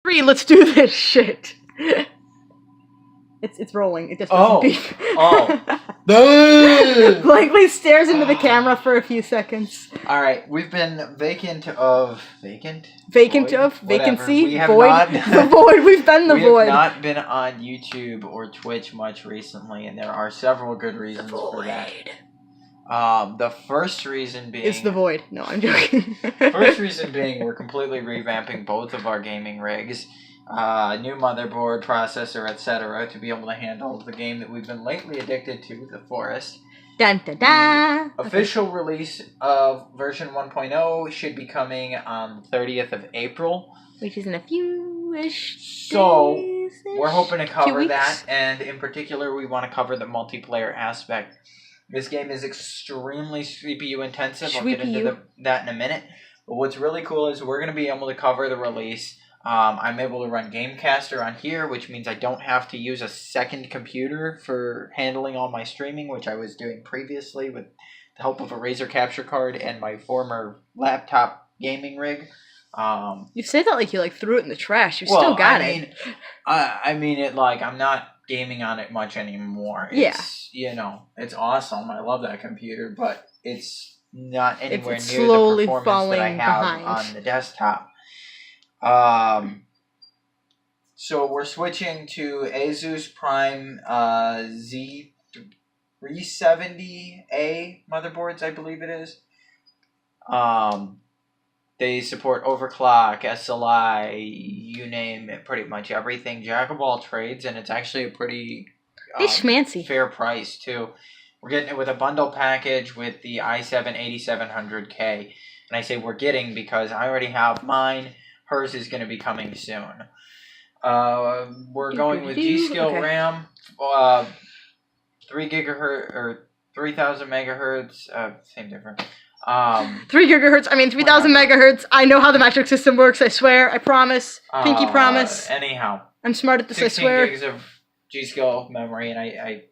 3, let's do this shit. It's rolling. It just doesn't beep. Blankly stares into the camera for a few seconds. All right, we've been vacancy, void, we have void, not, the void. We've been the void. We have not been on YouTube or Twitch much recently, and there are several good reasons for that. The first reason being... It's the void. No, I'm joking. First reason being we're completely revamping both of our gaming rigs. New motherboard, processor, etc. to be able to handle the game that we've been lately addicted to, The Forest. Dun, dun, dun. The official release of version 1.0 should be coming on the 30th of April. Which is in a few-ish So, days-ish? we're hoping to cover 2 that, and in particular, we want to cover the multiplayer aspect. This game is extremely CPU intensive. I'll get into that in a minute. But what's really cool is we're going to be able to cover the release. I'm able to run Gamecaster on here, which means I don't have to use a second computer for handling all my streaming, which I was doing previously with the help of a Razer capture card and my former laptop gaming rig. You say that like you threw it in the trash. You still got it. I mean it like I'm not gaming on it much anymore. It's, it's awesome. I love that computer, but it's not anywhere it's near slowly the performance that I have behind. on the desktop. So we're switching to Asus Prime Z370A motherboards, I believe it is. They support overclock, SLI, you name it, pretty much everything. Jack of all trades, and it's actually a pretty fair price too. We're getting it with a bundle package with the i7 8700K, and I say we're getting because I already have mine. Hers is going to be coming soon. We're going with G.Skill RAM, 3 gigahertz or 3000 megahertz. Same difference. 3 gigahertz. I mean 3000 megahertz. I know how the metric system works. I swear. I promise. Pinky promise. Anyhow, I'm smart at this. I swear. 16 gigs of G.Skill memory, and I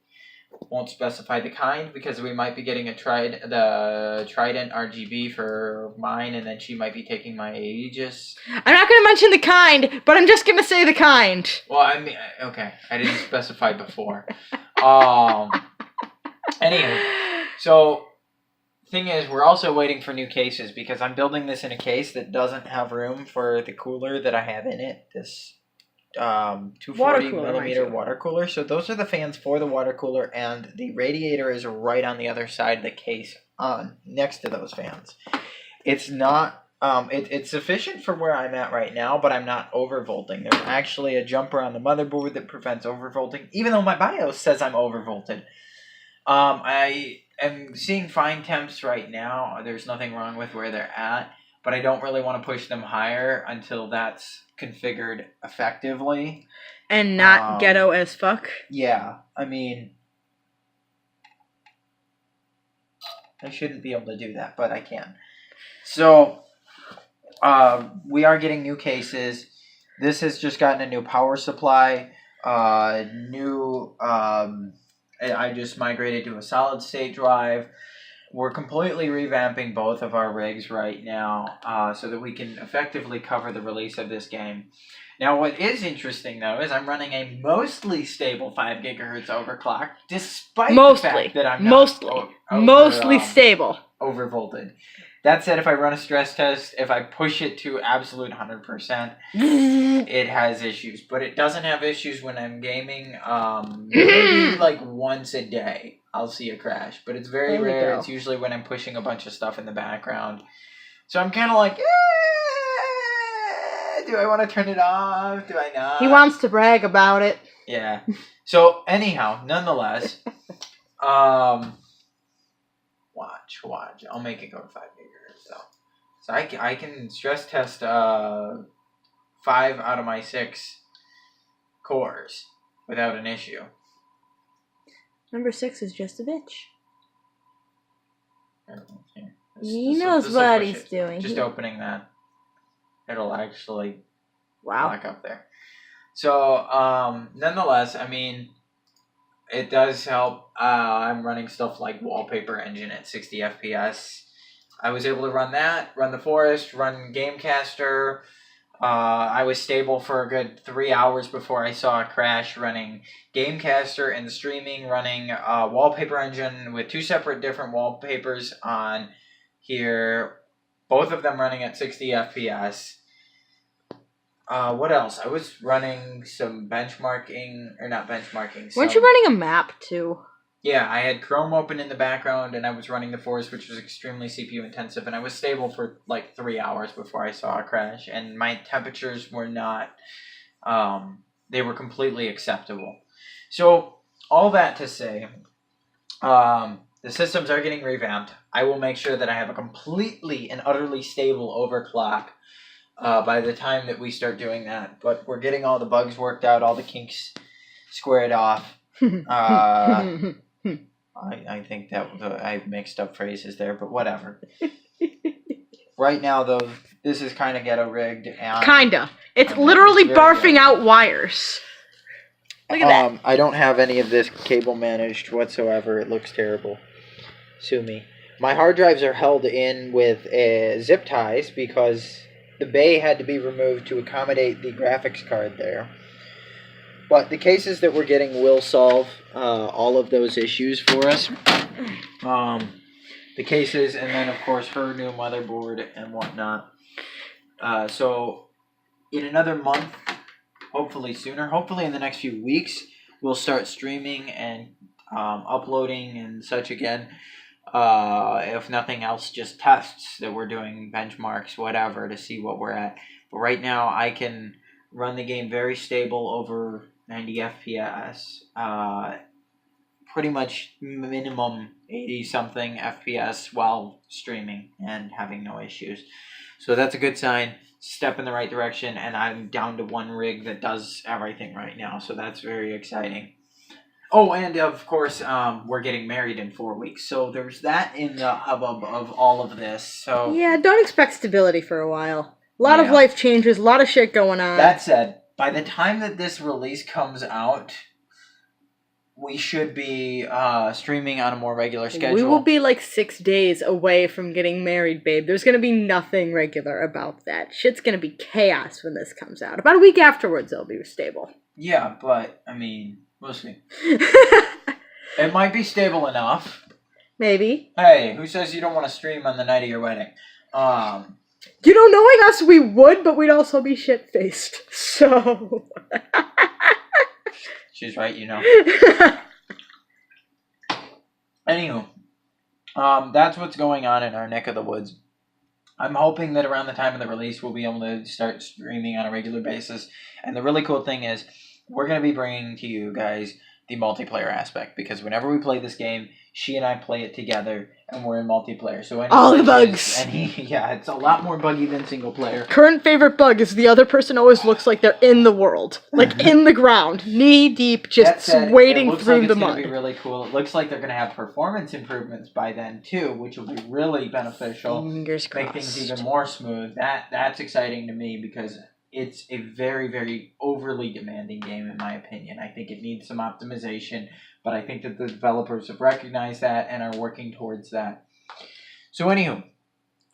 won't specify the kind because we might be getting the Trident RGB for mine, and then she might be taking my Aegis. I'm not going to mention the kind, but I'm just going to say the kind. Well, I mean, okay, I didn't specify before. Anyway, so thing is, we're also waiting for new cases because I'm building this in a case that doesn't have room for the cooler that I have in it. This 240 millimeter water cooler. So those are the fans for the water cooler, and the radiator is right on the other side of the case, next to those fans. It's not. It's sufficient for where I'm at right now, but I'm not overvolting. There's actually a jumper on the motherboard that prevents overvolting, even though my BIOS says I'm overvolted. I am seeing fine temps right now. There's nothing wrong with where they're at, but I don't really want to push them higher until that's configured effectively. And not ghetto as fuck? Yeah, I mean, I shouldn't be able to do that, but I can. So, we are getting new cases. This has just gotten a new power supply, I just migrated to a solid state drive. We're completely revamping both of our rigs right now so that we can effectively cover the release of this game. Now, what is interesting, though, is I'm running a mostly stable 5 gigahertz overclock, despite the fact that I'm not mostly stable. Overvolted. That said, if I run a stress test, if I push it to absolute 100%, it has issues. But it doesn't have issues when I'm gaming. Maybe like once a day, I'll see a crash. But it's very rare. It's usually when I'm pushing a bunch of stuff in the background. So I'm kind of like, do I want to turn it off? Do I not? He wants to brag about it. Yeah. So anyhow, nonetheless, watch. I'll make it go to 5 gigahertz though. So I can stress test 5 out of my 6 cores without an issue. Number 6 is just a bitch. Here. He knows what he's doing. Just opening that, it'll actually lock up there. So nonetheless, I mean, it does help. I'm running stuff like Wallpaper Engine at 60 FPS. I was able to run that, run The Forest, run Gamecaster. I was stable for a good 3 hours before I saw a crash running Gamecaster and streaming, running Wallpaper Engine with 2 separate different wallpapers on here, both of them running at 60 FPS. What else? I was running some benchmarking, or not benchmarking. Weren't you running a map too? Yeah, I had Chrome open in the background, and I was running the Forest, which was extremely CPU intensive, and I was stable for like 3 hours before I saw a crash, and my temperatures were not, they were completely acceptable. So, all that to say, the systems are getting revamped. I will make sure that I have a completely and utterly stable overclock by the time that we start doing that, but we're getting all the bugs worked out, all the kinks squared off. I think that I mixed up phrases there, but whatever. Right now, though, this is kind of ghetto rigged. And kinda. It's literally barfing good. out wires. Look at that. I don't have any of this cable managed whatsoever. It looks terrible. Sue me. My hard drives are held in with zip ties because the bay had to be removed to accommodate the graphics card there. But the cases that we're getting will solve all of those issues for us. The cases, and then, of course, her new motherboard and whatnot. So, in another month, hopefully sooner, hopefully in the next few weeks, we'll start streaming and uploading and such again. If nothing else, just tests that we're doing, benchmarks, whatever, to see what we're at. But right now, I can run the game very stable over 90 FPS, pretty much minimum 80-something FPS while streaming and having no issues. So that's a good sign, step in the right direction, and I'm down to 1 rig that does everything right now, so that's very exciting. Oh, and of course, we're getting married in 4 weeks, so there's that in the hubbub of all of this. So yeah, don't expect stability for a while. A lot of life changes, a lot of shit going on. That said, by the time that this release comes out, we should be streaming on a more regular schedule. We will be like 6 days away from getting married, babe. There's going to be nothing regular about that. Shit's going to be chaos when this comes out. About a week afterwards, it'll be stable. Yeah, but, I mean, we'll see. It might be stable enough. Maybe. Hey, who says you don't want to stream on the night of your wedding? You know, knowing us, we would, but we'd also be shit-faced. So... She's right, you know. Anywho, that's what's going on in our neck of the woods. I'm hoping that around the time of the release, we'll be able to start streaming on a regular basis. And the really cool thing is, we're going to be bringing to you guys the multiplayer aspect. Because whenever we play this game, she and I play it together, and we're in multiplayer. So all the bugs. Yeah, it's a lot more buggy than single player. Current favorite bug is the other person always looks like they're in the world, like in the ground, knee deep, just wading through the mud. It's going to be really cool. It looks like they're going to have performance improvements by then too, which will be really beneficial. Fingers crossed. Make things even more smooth. That's exciting to me because it's a very, very overly demanding game in my opinion. I think it needs some optimization. But I think that the developers have recognized that and are working towards that. So anywho,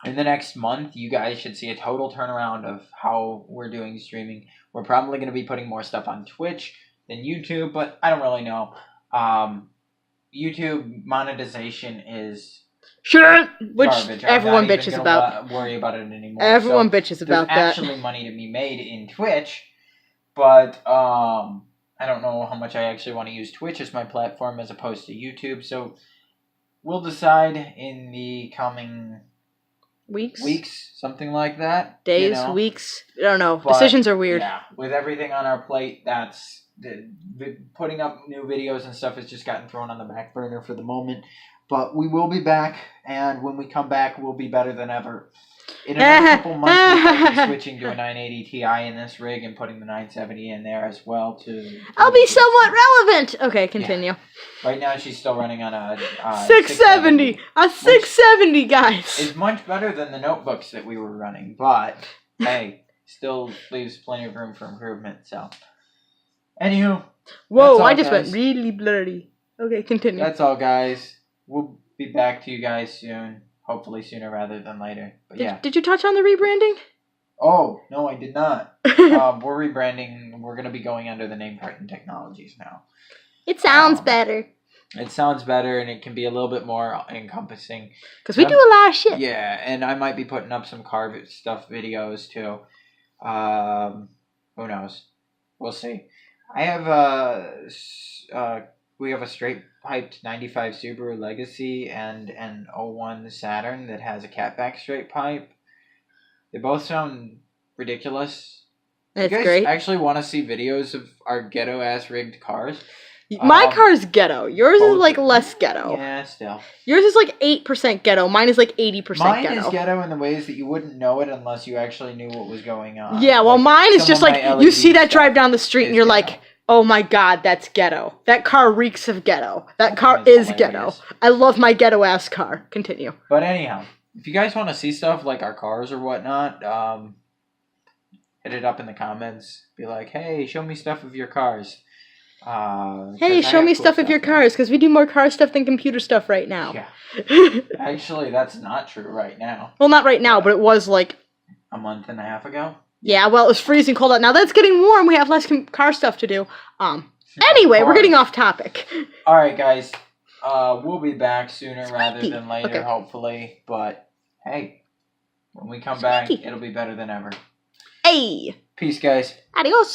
in the next month, you guys should see a total turnaround of how we're doing streaming. We're probably going to be putting more stuff on Twitch than YouTube, but I don't really know. YouTube monetization is shit, which garbage. everyone bitches about. Worry about it anymore. Everyone bitches about that. There's actually money to be made in Twitch, but I don't know how much I actually want to use Twitch as my platform as opposed to YouTube, so we'll decide in the coming weeks, something like that. Days, weeks, I don't know. But decisions are weird. Yeah, with everything on our plate, that's putting up new videos and stuff has just gotten thrown on the back burner for the moment. But we will be back, and when we come back, we'll be better than ever. In another couple months, we might be switching to a 980 Ti in this rig and putting the 970 in there as well. I'll be somewhat relevant. Okay, continue. Yeah. Right now, she's still running on a 670. A 670, guys. It's much better than the notebooks that we were running, but hey, still leaves plenty of room for improvement. So, anywho, whoa, I just went really blurry. Okay, continue. That's all, guys. We'll be back to you guys soon. Hopefully sooner rather than later. But did you touch on the rebranding? Oh, no, I did not. We're rebranding. We're going to be going under the name Triton Technologies now. It sounds better. It sounds better, and it can be a little bit more encompassing. Because we do a lot of shit. Yeah, and I might be putting up some car stuff videos, too. Who knows? We'll see. I have we have a straight piped 95 Subaru Legacy and an '01 Saturn that has a catback straight pipe. They both sound ridiculous. That's you guys great. actually want to see videos of our ghetto ass rigged cars? My car's ghetto. Yours is like less ghetto. Yeah, still. Yours is like 8% ghetto. Mine is like 80% ghetto. Mine is ghetto in the ways that you wouldn't know it unless you actually knew what was going on. Yeah, well, like, mine is just like, you see that drive down the street and you're ghetto. like, oh my god, that's ghetto. That car reeks of ghetto. That car is ghetto. I love my ghetto ass car. Continue. But anyhow, if you guys want to see stuff like our cars or whatnot, hit it up in the comments. Be like, hey, show me stuff of your cars. Hey, show me stuff of your cars, because we do more car stuff than computer stuff right now. Yeah. Actually, that's not true right now. Well, not right now, but it was like a month and a half ago. Yeah, well, it was freezing cold out. Now that it's getting warm, we have less car stuff to do. Anyway, we're getting off topic. All right, guys. We'll be back sooner rather than later, hopefully. But hey, when we come back, it'll be better than ever. Hey. Peace, guys. Adios.